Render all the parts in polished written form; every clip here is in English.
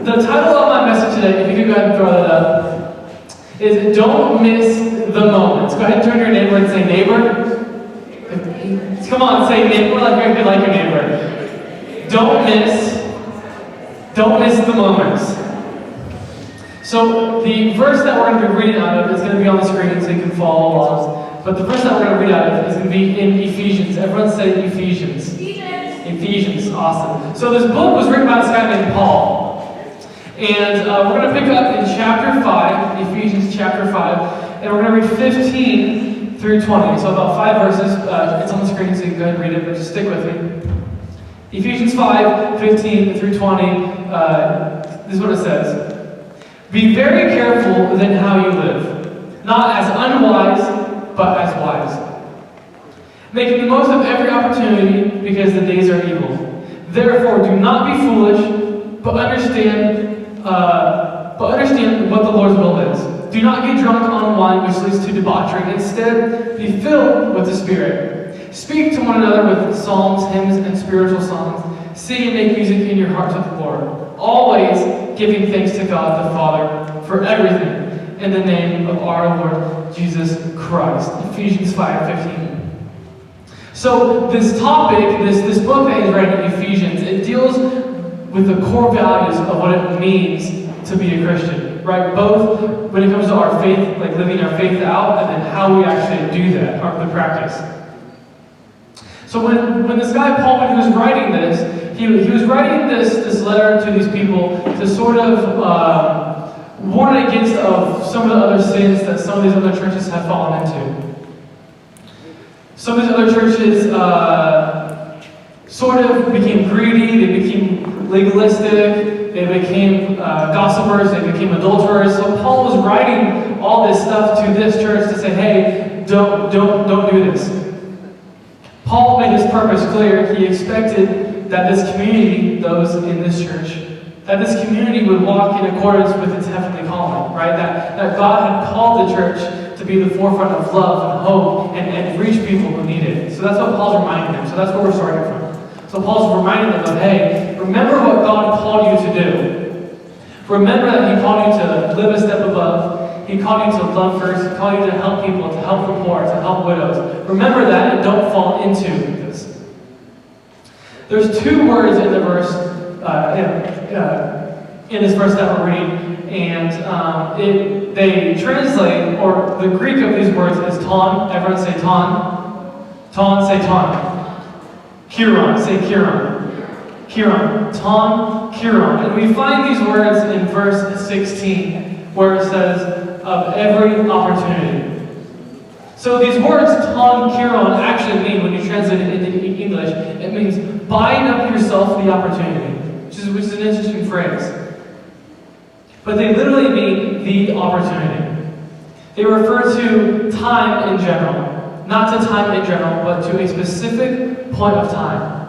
The title of my message today, if you could go ahead and throw that up, is Don't Miss the Moments. Go ahead and turn to your neighbor and say, neighbor. Come on, say neighbor like you like your neighbor. Don't miss the moments. So the verse that we're going to be reading out of is going to be on the screen so you can follow along. But the verse that we're going to read out of is going to be in Ephesians. Everyone say Ephesians. Ephesians, awesome. So this book was written by this guy named Paul. And we're going to pick up in chapter 5, Ephesians chapter 5, and we're going to read 15 through 20. So about 5 verses. It's on the screen, so you can go ahead and read it, but just stick with me. Ephesians 5, 15 through 20, this is what it says. Be very careful then how you live, not as unwise, but as wise, making the most of every opportunity because the days are evil. Therefore, do not be foolish, but understand what the Lord's will is. Do not get drunk on wine, which leads to debauchery. Instead, be filled with the Spirit. Speak to one another with psalms, hymns, and spiritual songs. Sing and make music in your hearts with the Lord. Always giving thanks to God the Father for everything, in the name of our Lord Jesus Christ. Ephesians 5:15. So this topic, this book that he's writing in Ephesians, it deals with the core values of what it means to be a Christian, right? Both when it comes to our faith, like living our faith out, and then how we actually do that, or the practice. So when this guy Paul, when he was writing this, he was writing this letter to these people to sort of warn against of some of the other sins that some of these other churches have fallen into. Some of these other churches sort of became greedy, they became legalistic, they became gossipers, they became adulterers. So Paul was writing all this stuff to this church to say, hey, don't do this. Paul made his purpose clear. He expected that this community, those in this church, that this community would walk in accordance with its heavenly calling, right? That God had called the church to be the forefront of love and hope and reach people who need it. So that's what Paul's reminding them. So that's where we're starting from. So Paul's reminding them of, hey, remember what God called you to do. Remember that He called you to live a step above. He called you to love first. He called you to help people, to help the poor, to help widows. Remember that and don't fall into this. There's 2 words in the verse, in this verse that we're reading, and they translate, or the Greek of these words is ton. Everyone say ton. Ton, say ton. Kiron, say kiron. Kiron. Ton, kiron. And we find these words in verse 16, where it says, of every opportunity. So these words, ton, kiron, actually mean, when you translate it into English, it means buying up yourself the opportunity, which is an interesting phrase. But they literally mean the opportunity. They refer to time in general, not to time in general, but to a specific point of time.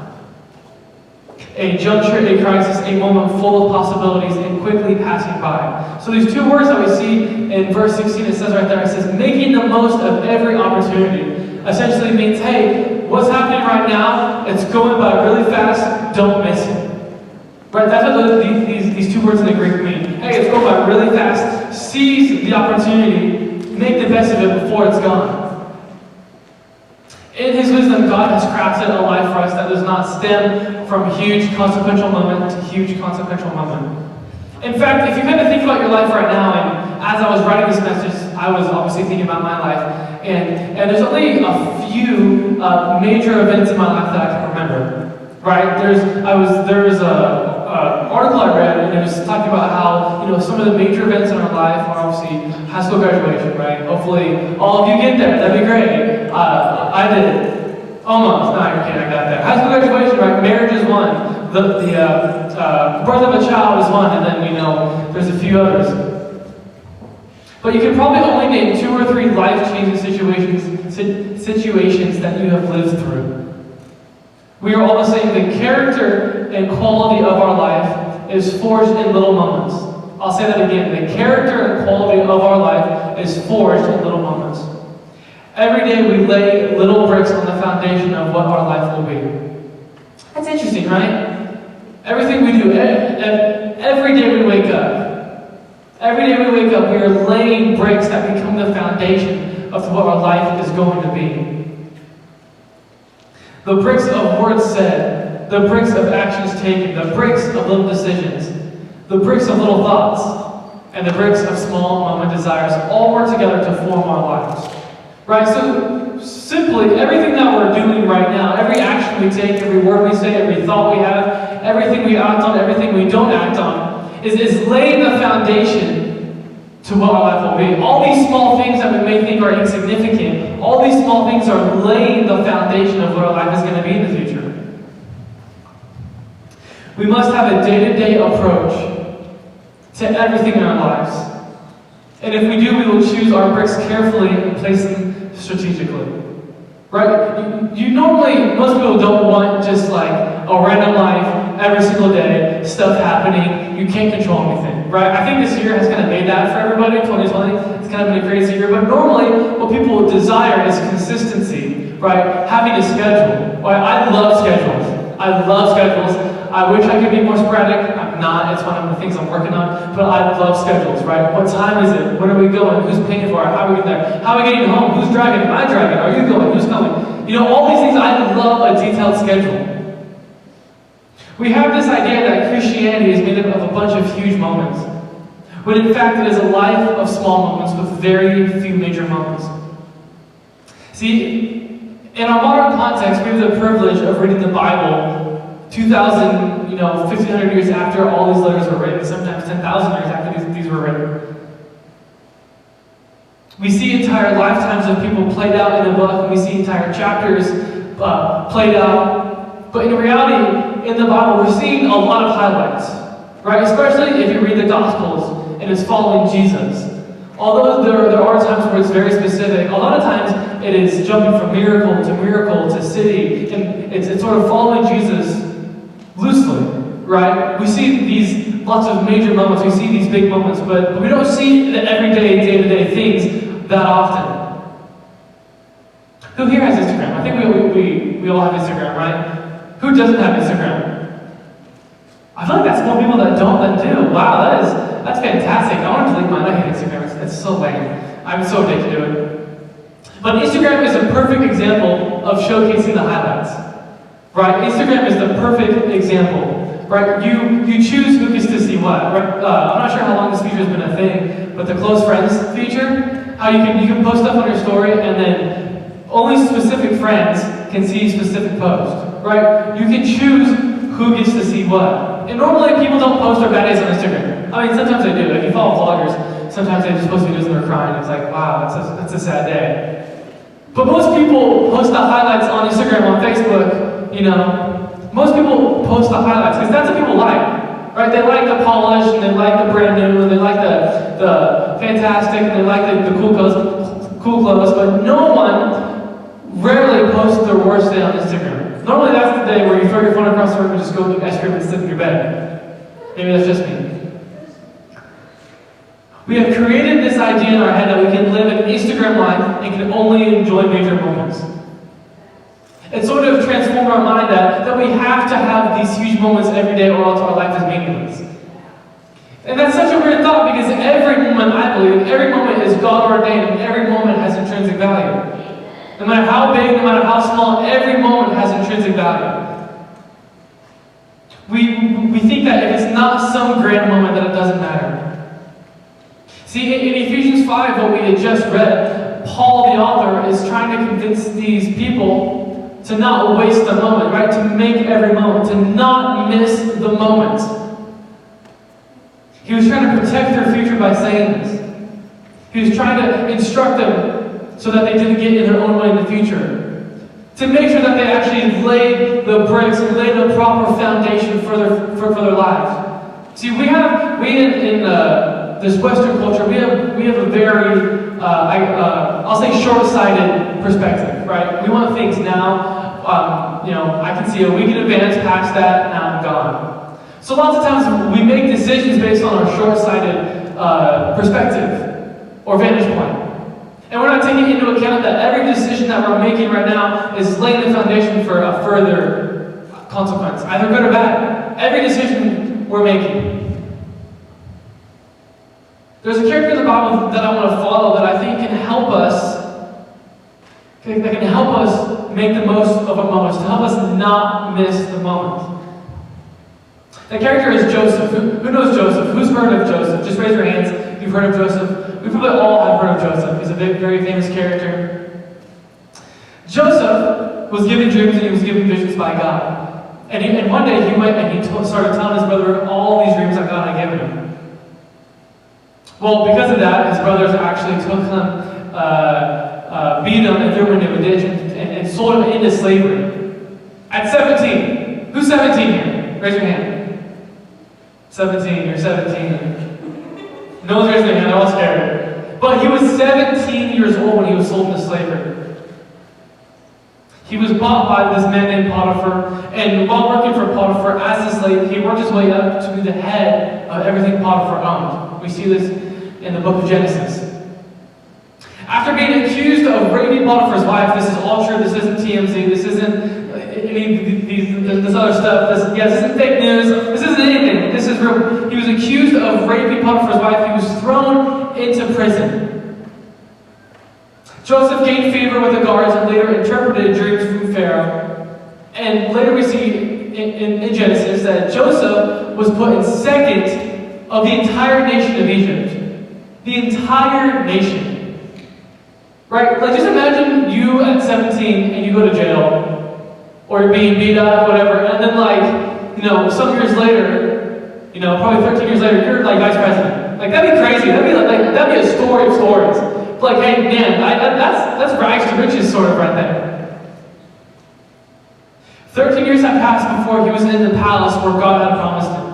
A juncture, a crisis, a moment full of possibilities and quickly passing by. So these 2 words that we see in verse 16, it says right there, it says, making the most of every opportunity. Essentially means, hey, what's happening right now, it's going by really fast, don't miss it. Right, that's what these 2 words in the Greek mean. Hey, it's going by really fast, seize the opportunity, make the best of it before it's gone. In His wisdom, God has crafted a life for us that does not stem from huge consequential moment to huge consequential moment. In fact, if you kind of think about your life right now, and as I was writing this message, I was obviously thinking about my life, and there's only a few major events in my life that I can remember. Right? There was a article I read, and it was talking about how some of the major events in our life are obviously high school graduation, right? Hopefully, all of you get there. That'd be great. I did it. Almost. No, you're kidding. I got there. High school graduation, right? Marriage is one. The birth of a child is one, and then there's a few others. But you can probably only name 2 or 3 life-changing situations that you have lived through. We are all saying the character and quality of our life is forged in little moments. I'll say that again. The character and quality of our life is forged in little moments. Every day we lay little bricks on the foundation of what our life will be. That's interesting, right? Everything we do, every day we Every day we wake up, we are laying bricks that become the foundation of what our life is going to be. The bricks of words said, the bricks of actions taken, the bricks of little decisions, the bricks of little thoughts, and the bricks of small moment desires all work together to form our lives. Right? So, simply, everything that we're doing right now, every action we take, every word we say, every thought we have, everything we act on, everything we don't act on, is laying the foundation to what our life will be. All these small things that we may think are insignificant, all these small things are laying the foundation of what our life is going to be in the future. We must have a day-to-day approach to everything in our lives. And if we do, we will choose our bricks carefully and place them strategically. Right? You normally, most people don't want just like a random life, every single day, stuff happening, you can't control anything. Right? I think this year has kind of made that for everybody, 2020. It's kind of been a crazy year, but normally what people desire is consistency, right? Having a schedule. Right? I love schedules. I wish I could be more sporadic. I'm not. It's one of the things I'm working on. But I love schedules, right? What time is it? When are we going? Who's paying for it? How are we getting there? How are we getting home? Who's driving? Am I driving? Are you going? Who's coming? You know, all these things, I love a detailed schedule. We have this idea that Christianity is made up of a bunch of huge moments. When in fact it is a life of small moments with very few major moments. See, in our modern context, we have the privilege of reading the Bible 2,000, 1,500 years after all these letters were written, sometimes 10,000 years after these were written. We see entire lifetimes of people played out in a book, and we see entire chapters played out. But in reality, in the Bible, we're seeing a lot of highlights, right? Especially if you read the Gospels and it's following Jesus. Although there are times where it's very specific, a lot of times it is jumping from miracle to city, and it's sort of following Jesus loosely, right? We see these lots of major moments, we see these big moments, but we don't see the everyday, day-to-day things that often. Who here has Instagram? I think we all have Instagram, right? Who doesn't have Instagram? I feel like that's more people that don't than do. Wow, that's fantastic. I want to delete mine. I hate Instagram. It's so lame. I'm so addicted to it. But Instagram is a perfect example of showcasing the highlights. Right? Instagram is the perfect example. Right? You choose who gets to see what. Right? I'm not sure how long this feature has been a thing, but the close friends feature, how you can post stuff on your story and then only specific friends can see specific posts. Right? You can choose who gets to see what. And normally people don't post their bad days on Instagram. I mean, sometimes they do. If you follow vloggers, sometimes they just post videos and they're crying. It's like, wow, that's a sad day. But most people post the highlights on Instagram, on Facebook. Most people post the highlights because that's what people like, right? They like the polish, and they like the brand new, and they like the fantastic, and they like the cool clothes. But no one rarely posts their worst day on Instagram. Normally, that's the day where you throw your phone across the room and just go eat ice cream and sit in your bed. Maybe that's just me. We have created this idea in our head that we can live an Instagram life and can only enjoy major moments. It sort of transformed our mind that we have to have these huge moments every day or else our life is meaningless. And that's such a weird thought because every moment, I believe, every moment is God ordained and every moment has intrinsic value. No matter how big, no matter how small, every moment has intrinsic value. We think that if it's not some grand moment that it doesn't matter. See, in Ephesians 5, what we had just read, Paul, the author, is trying to convince these people to not waste the moment, right? To make every moment, to not miss the moment. He was trying to protect their future by saying this. He was trying to instruct them so that they didn't get in their own way in the future. To make sure that they actually laid the bricks and laid the proper foundation for their lives. See, we in this Western culture, we have a very, I'll say short-sighted perspective, right? We want things now. I can see a week in advance past that, now I'm gone. So lots of times we make decisions based on our short-sighted perspective or vantage point. And we're not taking into account that every decision that we're making right now is laying the foundation for a further consequence, either good or bad. Every decision we're making. There's a character in the Bible that I want to follow that I think can help us, make the most of our moments, to help us not miss the moment. That character is Joseph. Who knows Joseph? Who's heard of Joseph? Just raise your hands if you've heard of Joseph. We probably all have heard of Joseph. He's a very famous character. Joseph was given dreams and he was given visions by God. And one day he went and he started telling his brother all these dreams that God had given him. Well, because of that, his brothers actually took him, beat him, and threw him into a ditch and sold him into slavery. At 17. Who's 17 here? Raise your hand. 17. You're 17. No one's raising their hand. They're all scared. But he was 17 years old when he was sold into slavery. He was bought by this man named Potiphar, and while working for Potiphar as a slave, he worked his way up to be the head of everything Potiphar owned. We see this in the book of Genesis. After being accused of raping Potiphar's wife, this is all true, this isn't TMZ, this isn't this other stuff, this isn't fake news, this isn't anything, this is real. He was accused of raping Potiphar's wife, he was thrown into prison. Joseph gained favor with the guards and later interpreted dreams from Pharaoh. And later we see in Genesis that Joseph was put in second of the entire nation of Egypt. The entire nation. Right? Like just imagine you at 17 and you go to jail. Or you're being beat up, whatever. And then some years later, probably 13 years later, you're like vice president. Like that'd be crazy. That'd be a story of stories. Like, hey, man, that's rags to riches sort of right there. 13 years had passed before he was in the palace where God had promised him.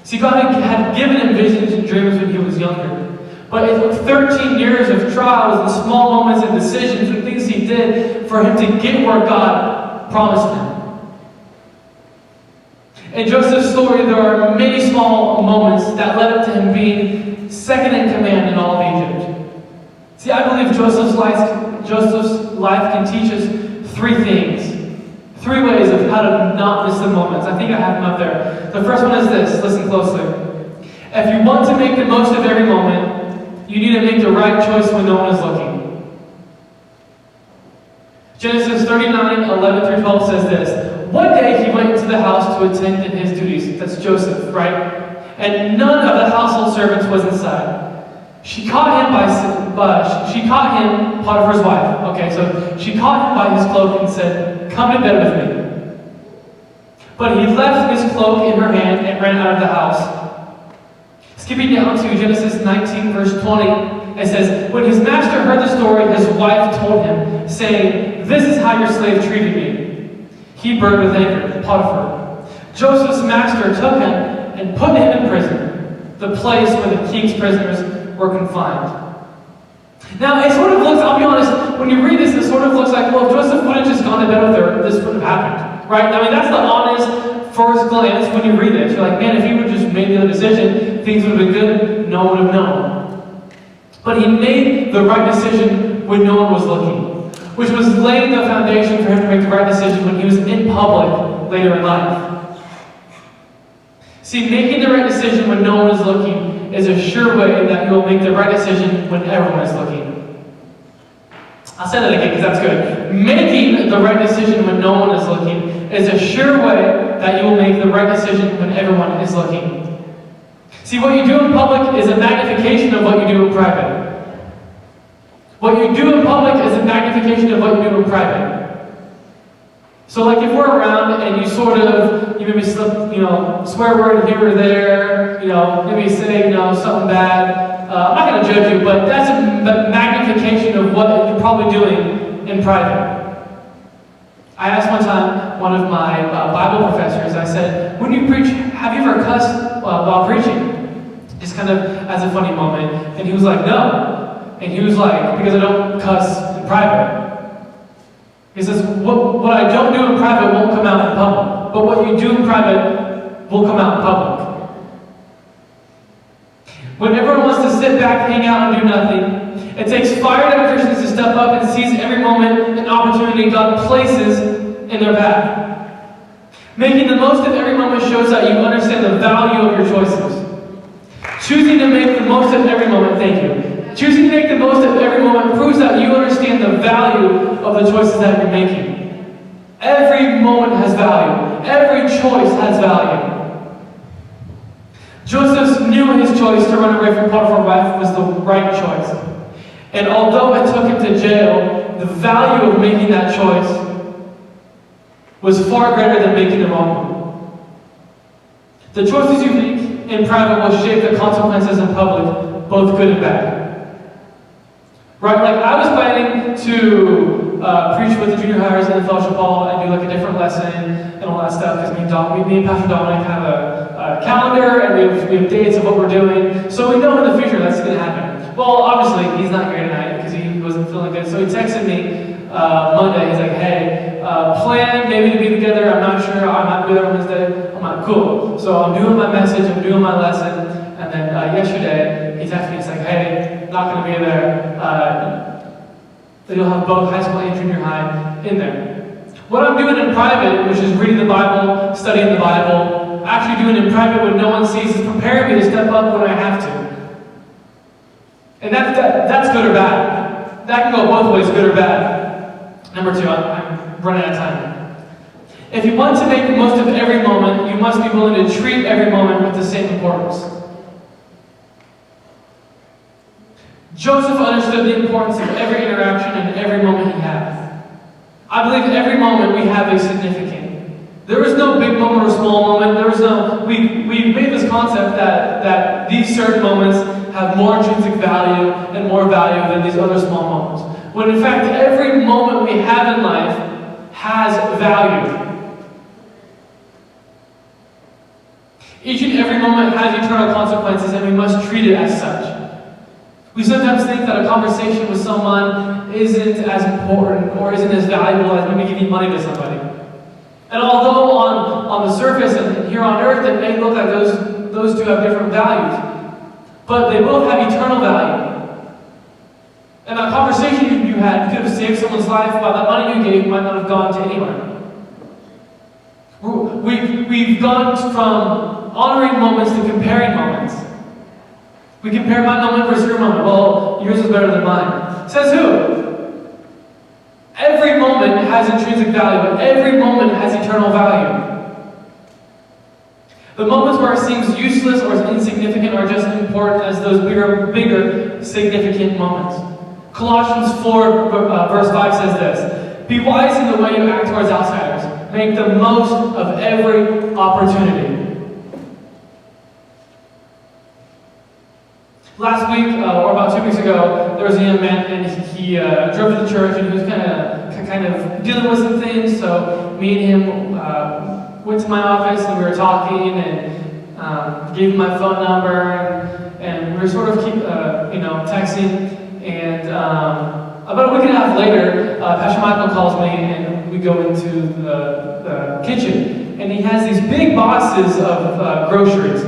See, God had given him visions and dreams when he was younger. But it took 13 years of trials and small moments and decisions and things he did for him to get where God promised him. In Joseph's story, there are many small moments that led up to him being second in command in all of Egypt. See, I believe Joseph's life can teach us three things. Three ways of how to not miss the moments. I think I have them up there. The first one is this. Listen closely. If you want to make the most of every moment, you need to make the right choice when no one is looking. Genesis 39:11-12 says this. One day he went into the house to attend to his duties. That's Joseph, right? And none of the household servants was inside. She caught him Potiphar's wife. Okay, so she caught him by his cloak and said, "Come to bed with me." But he left his cloak in her hand and ran out of the house. Skipping down to Genesis 19, verse 20, it says, when his master heard the story, his wife told him, saying, "This is how your slave treated me." He burned with anger, Potiphar. Joseph's master took him and put him in prison, the place where the king's prisoners were confined. Now, it sort of looks, I'll be honest, when you read this, it sort of looks like, well, if Joseph would have just gone to bed with her, this wouldn't have happened, right? I mean, that's the honest first glance when you read this. You're like, man, if he would have just made the other decision, things would have been good, no one would have known. But he made the right decision when no one was looking, which was laying the foundation for him to make the right decision when he was in public later in life. See, making the right decision when no one is looking is a sure way that you will make the right decision when everyone is looking. I'll say that again because that's good. Making the right decision when no one is looking is a sure way that you will make the right decision when everyone is looking. See, what you do in public is a magnification of what you do in private. What you do in public is a magnification of what you do in private. So like if we're around and you maybe slip, swear word here or there, maybe say, something bad. I'm not going to judge you, but that's a magnification of what you're probably doing in private. I asked one time one of my Bible professors, I said, when you preach, have you ever cussed while preaching? Just kind of as a funny moment. And he was like, no. And he was like, because I don't cuss in private. He says, what I don't do in private won't come out in public. But what you do in private will come out in public. When everyone wants to sit back, hang out, and do nothing, it takes fired up Christians to step up and seize every moment and opportunity God places in their path. Making the most of every moment shows that you understand the value of your choices. Choosing to make the most of every moment, thank you. Choosing to make the most of every moment proves that you understand the value of the choices that you're making. Every moment has value. Every choice has value. Joseph knew his choice to run away from Potiphar's wife was the right choice. And although it took him to jail, the value of making that choice was far greater than making the wrong one. The choices you make in private will shape the consequences in public, both good and bad. Right? Like, I was planning to preach with the junior hires in the fellowship hall and do like a different lesson and all that stuff, because me and Pastor Dominic have a calendar and we have dates of what we're doing, so we know in the future that's going to happen. Well, obviously, he's not here tonight because he wasn't feeling good, so he texted me Monday. He's like, hey, plan maybe to be together, I'm not sure, I might be there Wednesday. I'm like, cool. So I'm doing my message, I'm doing my lesson, and then yesterday he texted me, he's like, hey, not going to be there. You'll have both high school and junior high in there. What I'm doing in private, which is reading the Bible, studying the Bible, actually doing it in private when no one sees, is preparing me to step up when I have to. And that's good or bad. That can go both ways, good or bad. Number two, I'm running out of time. If you want to make the most of every moment, you must be willing to treat every moment with the same importance. Joseph understood the importance of every interaction and every moment he had. I believe every moment we have is significant. There is no big moment or small moment. There is no. We've made this concept that these certain moments have more intrinsic value and more value than these other small moments. When in fact, every moment we have in life has value. Each and every moment has eternal consequences, and we must treat it as such. We sometimes think that a conversation with someone isn't as important or isn't as valuable as maybe giving money to somebody. And although on the surface and here on earth it may look like those two have different values, but they both have eternal value. And that conversation you had, you could have saved someone's life, but that money you gave might not have gone to anywhere. We've gone from honoring moments to comparing moments. We compare my moment versus your moment. Well, yours is better than mine. Says who? Every moment has intrinsic value, but every moment has eternal value. The moments where it seems useless or insignificant are just as important as those bigger, significant moments. Colossians 4, verse 5 says this: be wise in the way you act towards outsiders. Make the most of every opportunity. Last week, or about 2 weeks ago, there was a young man, and he drove to the church, and he was kind of dealing with some things. So me and him went to my office, and we were talking, and gave him my phone number, and we were sort of texting. And about a week and a half later, Pastor Michael calls me, and we go into the kitchen, and he has these big boxes of groceries.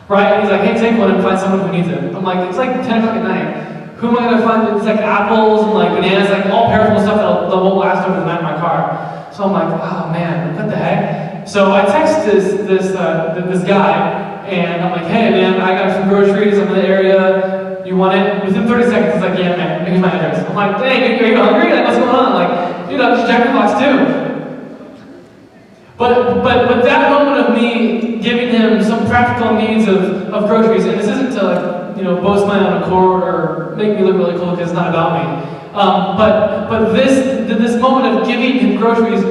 Right? And he's like, hey, take one and find someone who needs it. I'm like, it's like 10 o'clock at night. Who am I going to find? It's like apples and like bananas, like all perishable stuff that won't last over the night in my car. So I'm like, oh man, what the heck? So I text this guy, and I'm like, hey man, I got some groceries, I'm in the area. You want it? Within 30 seconds, he's like, yeah man, here's my address. I'm like, dang, are you hungry? Like, what's going on? Like, dude, I'm just checking the box too. But that moment of me giving him some practical needs of groceries, and this isn't to boast my own accord or make me look really cool because it's not about me. But this moment of giving him groceries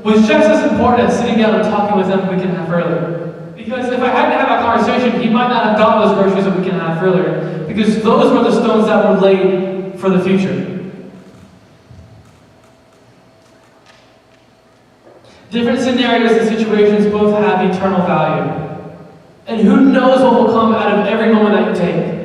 was just as important as sitting down and talking with him a week and a half earlier. Because if I hadn't had that conversation, he might not have gotten those groceries a week and a half earlier. Because those were the stones that were laid for the future. Different scenarios and situations both have eternal value. And who knows what will come out of every moment that you take?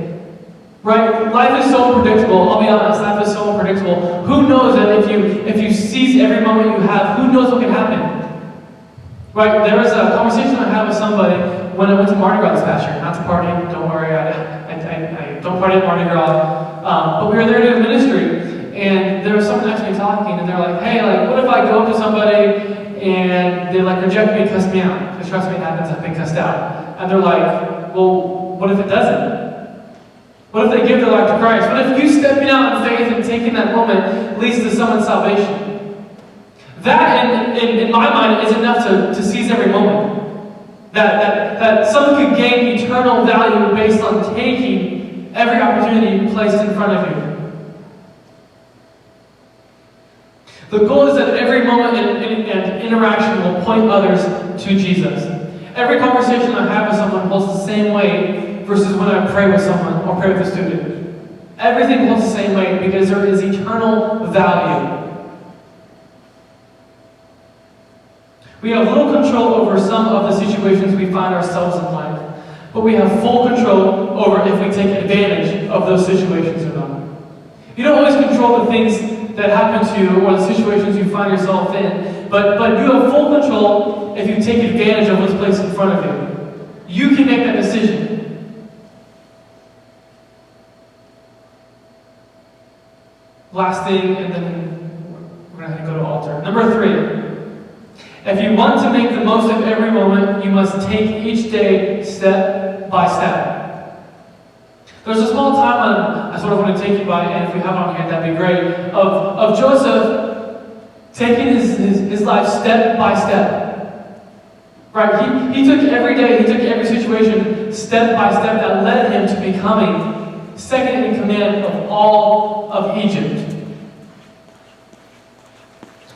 Right? Life is so unpredictable. I'll be honest, life is so unpredictable. Who knows that if you seize every moment you have, who knows what can happen? Right? There was a conversation I had with somebody when I went to Mardi Gras this past year. Not to party, don't worry, I don't party at Mardi Gras. But we were there doing ministry, and there was someone next to me talking, and they're like, hey, like, what if I go up to somebody and they like reject me and cuss me out? Because trust me, it happens, I've been cussed out. And they're like, well, what if it doesn't? What if they give their life to Christ? What if you stepping out in faith and taking that moment leads to someone's salvation? That, in my mind, is enough to seize every moment. That someone could gain eternal value based on taking every opportunity placed in front of you. The goal is that every moment and interaction will point others to Jesus. Every conversation I have with someone holds the same weight versus when I pray with someone or pray with a student. Everything holds the same weight because there is eternal value. We have little control over some of the situations we find ourselves in life, but we have full control over if we take advantage of those situations or not. You don't always control the things that happen to you or the situations you find yourself in, but you have full control if you take advantage of what's placed in front of you. You can make that decision. Last thing, and then we're going to go to altar. Number 3. If you want to make the most of every moment, you must take each day step by step. There's a small timeline I sort of want to take you by, and if we have it on here, that'd be great, of Joseph taking his life step by step. Right? He took every day, he took every situation step by step that led him to becoming second in command of all of Egypt.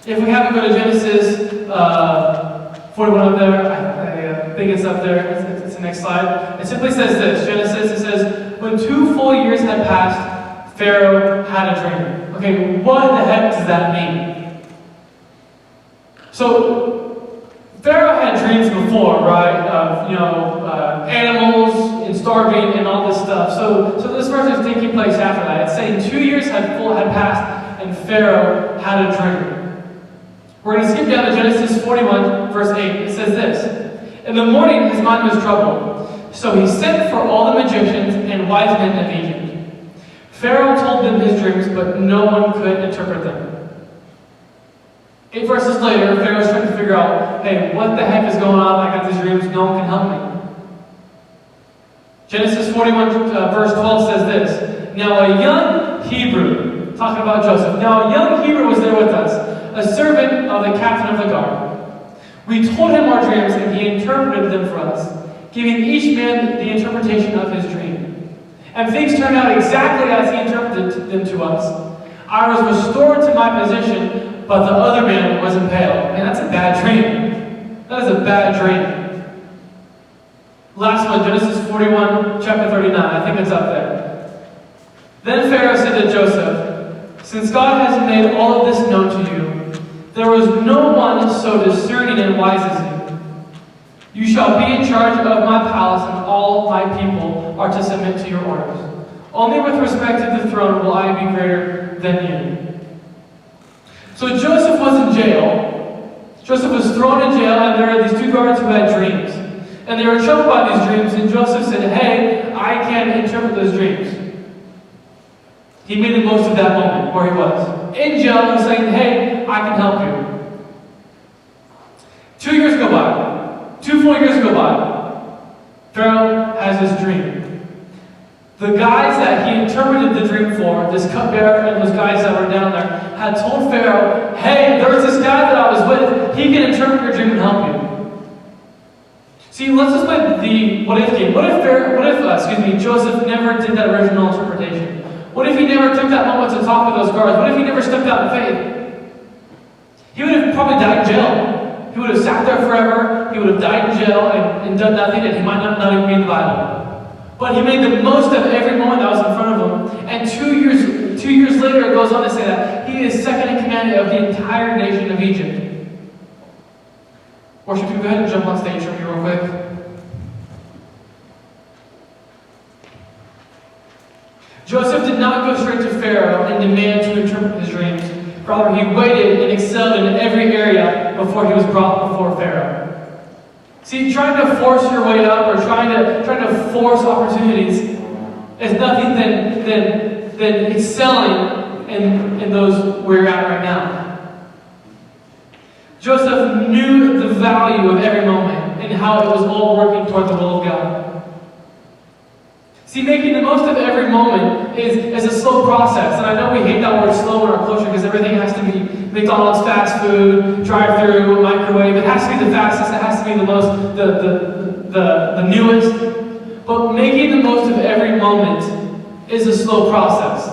If we have to go to Genesis 41 up there, I think it's up there, it's the next slide. It simply says this, Genesis, it says, when 2 full years had passed, Pharaoh had a dream. Okay, what the heck does that mean? So, Pharaoh had dreams before, right, of, animals and starving and all this stuff. So this verse is taking place after that. It's saying 2 years had passed and Pharaoh had a dream. We're going to skip down to Genesis 41, verse 8. It says this, in the morning his mind was troubled, so he sent for all the magicians and wise men of Egypt. Pharaoh told them his dreams, but no one could interpret them. 8 verses later, Pharaoh's trying to figure out, hey, what the heck is going on? I got these dreams, no one can help me. Genesis 41, verse 12 says this, now a young Hebrew, talking about Joseph, now a young Hebrew was there with us, a servant of the captain of the guard. We told him our dreams, and he interpreted them for us, giving each man the interpretation of his dream. And things turned out exactly as he interpreted them to us. I was restored to my position, but the other man was impaled. Man, that's a bad dream. That is a bad dream. Last one, Genesis 41, chapter 39. I think it's up there. Then Pharaoh said to Joseph, since God has made all of this known to you, there was no one so discerning and wise as you. You shall be in charge of my palace, and all my people are to submit to your orders. Only with respect to the throne will I be greater than you. So Joseph was in jail. Joseph was thrown in jail, and there are these 2 guards who had dreams. And they were troubled by these dreams, and Joseph said, hey, I can interpret those dreams. He made the most of that moment where he was. In jail, he's saying, hey, I can help you. 2 years go by. 2 full years go by. Pharaoh has his dream. The guys that he interpreted the dream for, this cupbearer and those guys that were down there, had told Pharaoh, hey, there's this guy that I was with. He can interpret your dream and help you. See, let's just play the what-if game. What if Joseph never did that original interpretation? What if he never took that moment to talk with those guards? What if he never stepped out in faith? He would have probably died in jail. He would have sat there forever. He would have died in jail and done nothing, and he might not even be in the Bible. But he made the most of every moment that was in front of him. And 2 years later, it goes on to say that he is second in command of the entire nation of Egypt. Worship, you go ahead and jump on stage for me real quick. Joseph did not go straight to Pharaoh and demand to interpret his dreams. Rather, he waited and excelled in every area before he was brought before Pharaoh. See, trying to force your way up or trying to force opportunities is nothing than excelling in those where you're at right now. Joseph knew the value of every moment and how it was all working toward the will of God. See, making the most of every moment is a slow process. And I know we hate that word slow in our culture because everything has to be McDonald's, fast food, drive-through, microwave. It has to be the fastest. It has to be the most, the newest. But making the most of every moment is a slow process.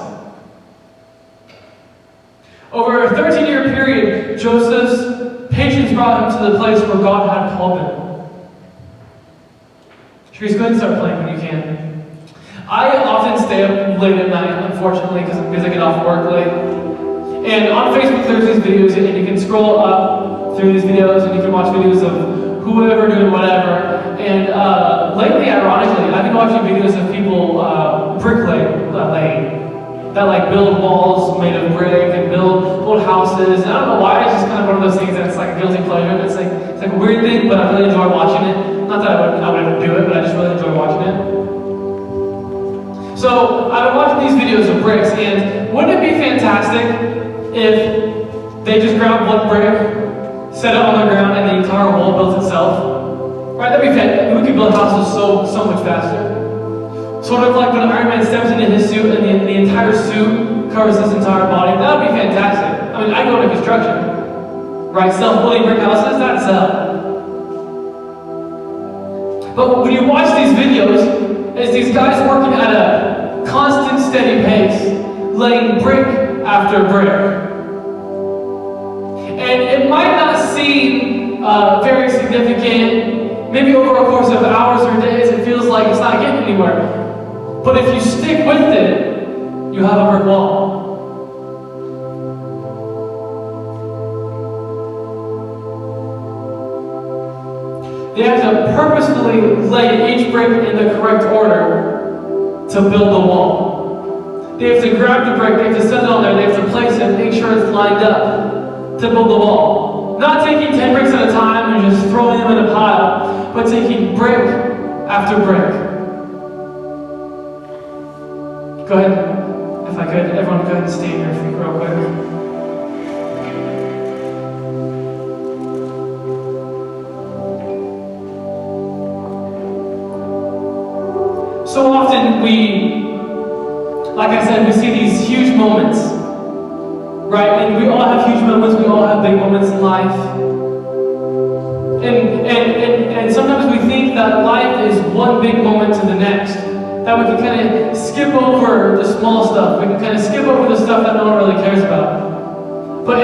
Over a 13-year period, Joseph's patience brought him to the place where God had called him. Trace, go ahead and start playing when you can. I often stay up late at night, unfortunately, because I get off work late. And on Facebook, there's these videos, and you can scroll up through these videos, and you can watch videos of whoever doing whatever. And lately, ironically, I've been watching videos of people bricklaying that like build walls made of brick and build houses. And I don't know why, it's just kind of one of those things that's like a guilty pleasure. It's like a weird thing, but I really enjoy watching it. Not that I would ever do it, but I just really enjoy watching it. So I've been watching these videos of bricks, and wouldn't it be fantastic if they just grabbed one brick, set it on the ground, and the entire wall built itself? Right? That'd be fantastic. We could build houses so much faster. Sort of like when Iron Man steps into his suit and the entire suit covers his entire body. That would be fantastic. I mean, I go into construction, right? Self-building brick houses, that's But when you watch these videos, it's these guys working at a constant, steady pace, laying brick after brick. And it might not seem very significant. Maybe over a course of hours or days, it feels like it's not getting anywhere. But if you stick with it, you have a brick wall. They have to purposefully lay each brick in the correct order to build the wall. They have to grab the brick, they have to set it on there, they have to place it, make sure it's lined up to build the wall. Not taking 10 bricks at a time and just throwing them in a pile, but taking brick after brick. Go ahead, if I could, everyone go ahead and stand your feet real quick. So often like I said, we see these huge moments, right? And we all have huge moments, we all have big moments in life. And sometimes we think that life is one big moment to the next. That we can kind of skip over the small stuff. We can kind of skip over the stuff that no one really cares about. But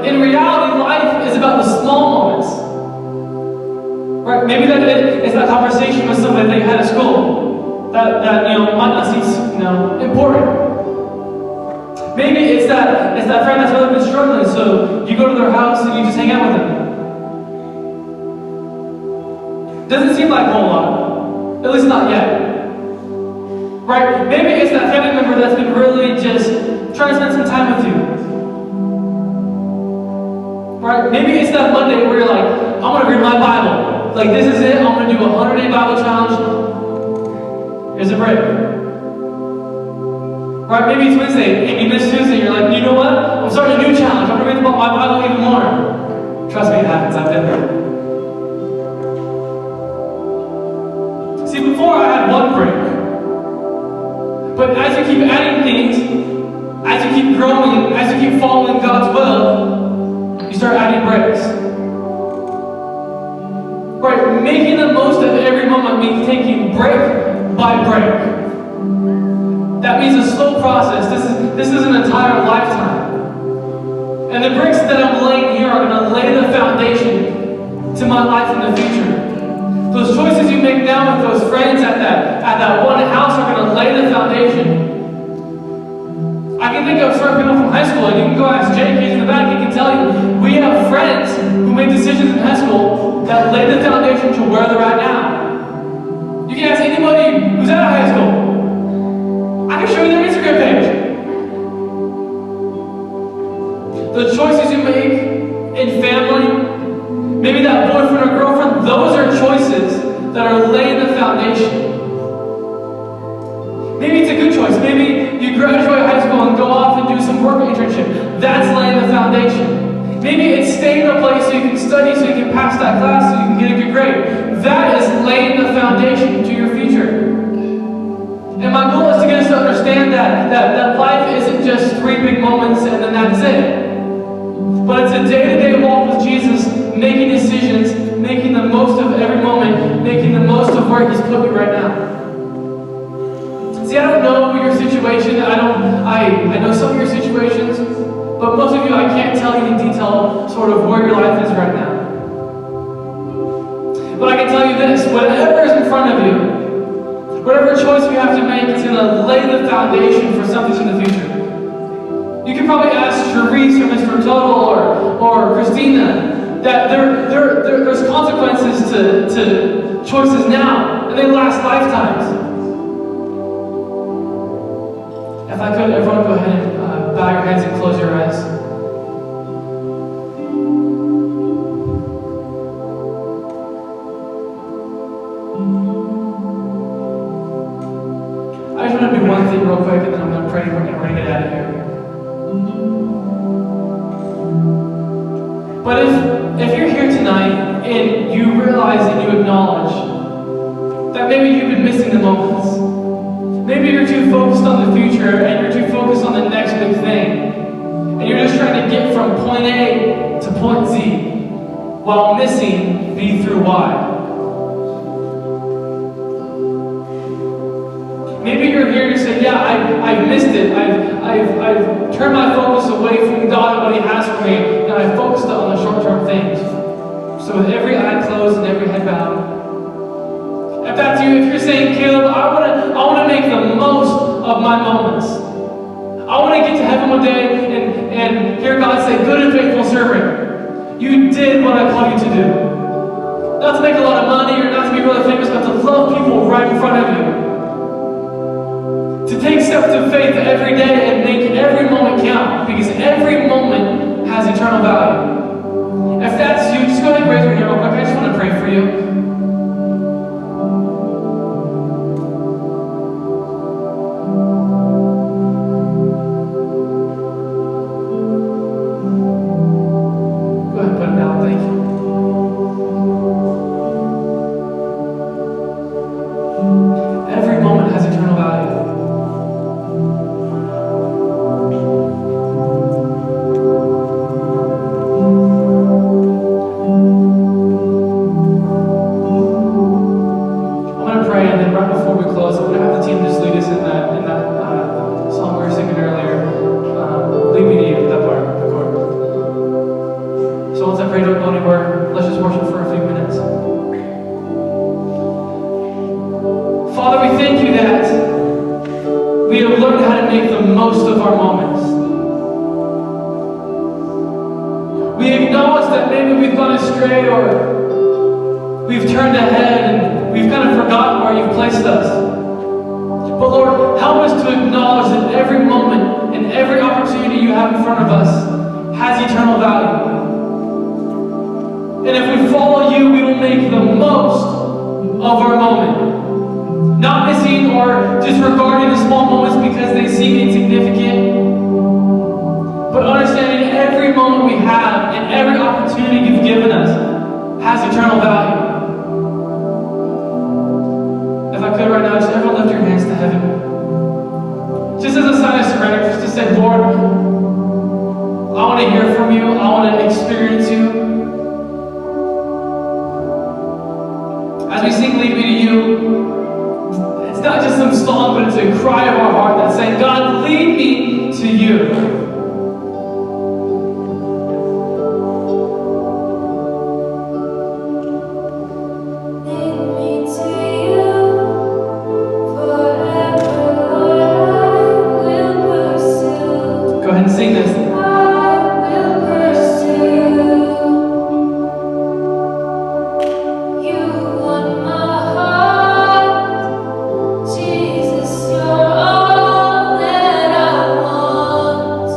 in reality, life is about the small moments. Right? Maybe it's that conversation with somebody that you had at school. That might not seem important. Maybe it's that friend that's really been struggling, so you go to their house and you just hang out with them. Doesn't seem like a whole lot, at least not yet. Right? Maybe it's that family member that's been really just trying to spend some time with you. Right? Maybe it's that Monday where you're like, I'm going to read my Bible. Like, this is it. I'm going to do a 100-day Bible challenge. Here's a break. Right, maybe it's Wednesday and you missed Tuesday. You're like, you know what? I'm starting a new challenge. I'm going to read my Bible even more. Trust me, it happens. I've been there. See, before I had one break. But as you keep adding things, as you keep growing, as you keep following God's will, you start adding breaks. Right, making the most of every moment means taking break by break. That means a slow process. This is an entire lifetime. And the bricks that I'm laying here are going to lay the foundation to my life in the future. Those choices you make now with those friends at that one house are going to lay the foundation. I can think of certain people from high school, and you can go ask Jake, he's in the back, he can tell you, we have friends who made decisions in high school that laid the foundation to where they're at now. You can ask anybody who's out of high school. I can show you their Instagram page. The choices you make in family, maybe that boyfriend or girlfriend, those are choices that are laying the foundation. Maybe it's a good choice. Maybe you graduate high school and go off and do some work internship. That's laying the foundation. Maybe it's staying in a place so you can study, so you can pass that class, so you can get a good grade. That is laying the foundation to your future. that life isn't just 3 big moments and then that's it. But it's a day-to-day walk with Jesus, making decisions, making the most of every moment, making the most of where He's put you right now. See, I don't know your situation. I know some of your situations, but most of you, I can't tell you in detail sort of where your life is right now. But I can tell you this, whatever is in front of you, whatever choice we have to make, it's going to lay the foundation for something in the future. You can probably ask Cherise or Mr. Total or Christina that there's consequences to choices now, and they last lifetimes. If I could, everyone go ahead and bow your heads and close your eyes. I just want to do one thing real quick, and then I'm going to pray and we're going to get out of here. But if you're here tonight and you realize and you acknowledge that maybe you've been missing the moments, maybe you're too focused on the future and you're too focused on the next big thing, and you're just trying to get from point A to point Z while missing B through Y. Maybe you're here to say, yeah, I've missed it. I've turned my focus away from God and what He has for me, and I've focused on the short-term things. So with every eye closed and every head bowed, if that's you, if you're saying, Caleb, I want to make the most of my moments. I want to get to heaven one day and hear God say, good and faithful servant. You did what I called you to do. Not to make a lot of money or not to be really famous, but to love people right in front of you. To take steps of faith every day and make every moment count, because every moment has eternal value. If that's you, just go ahead and raise your hand real quick. I just want to pray for you. Go ahead and put it down. Thank you. Every moment has eternal value. We've turned ahead and we've kind of forgotten where You've placed us. But Lord, help us to acknowledge that every moment and every opportunity You have in front of us has eternal value. And if we follow You, we will make the most of our moment. Not missing or disregarding the small moments because they seem insignificant, but understanding every moment we have and every opportunity You've given us has eternal value. If I could right now, just everyone lift your hands to heaven. Just as a sign of surrender, just to say, Lord, I want to hear from You. I want to experience You. As we sing Lead Me to You, it's not just some song, but it's a cry of our heart that's saying, God, lead me to You. Jesus, You're all that I want.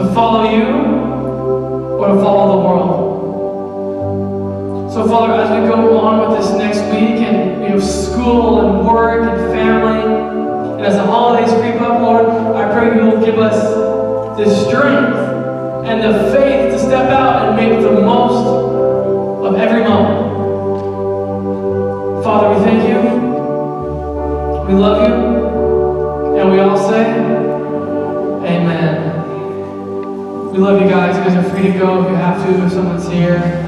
to follow you or to follow the world. So Father, as we go on with this next week and we have school and work and family, and as the holidays creep up, Lord, I pray you will give us the strength and the faith to step out and make the most of every moment. Father, we thank you. We love you. And we all say, amen. We love you guys. You guys are free to go if you have to, if someone's here.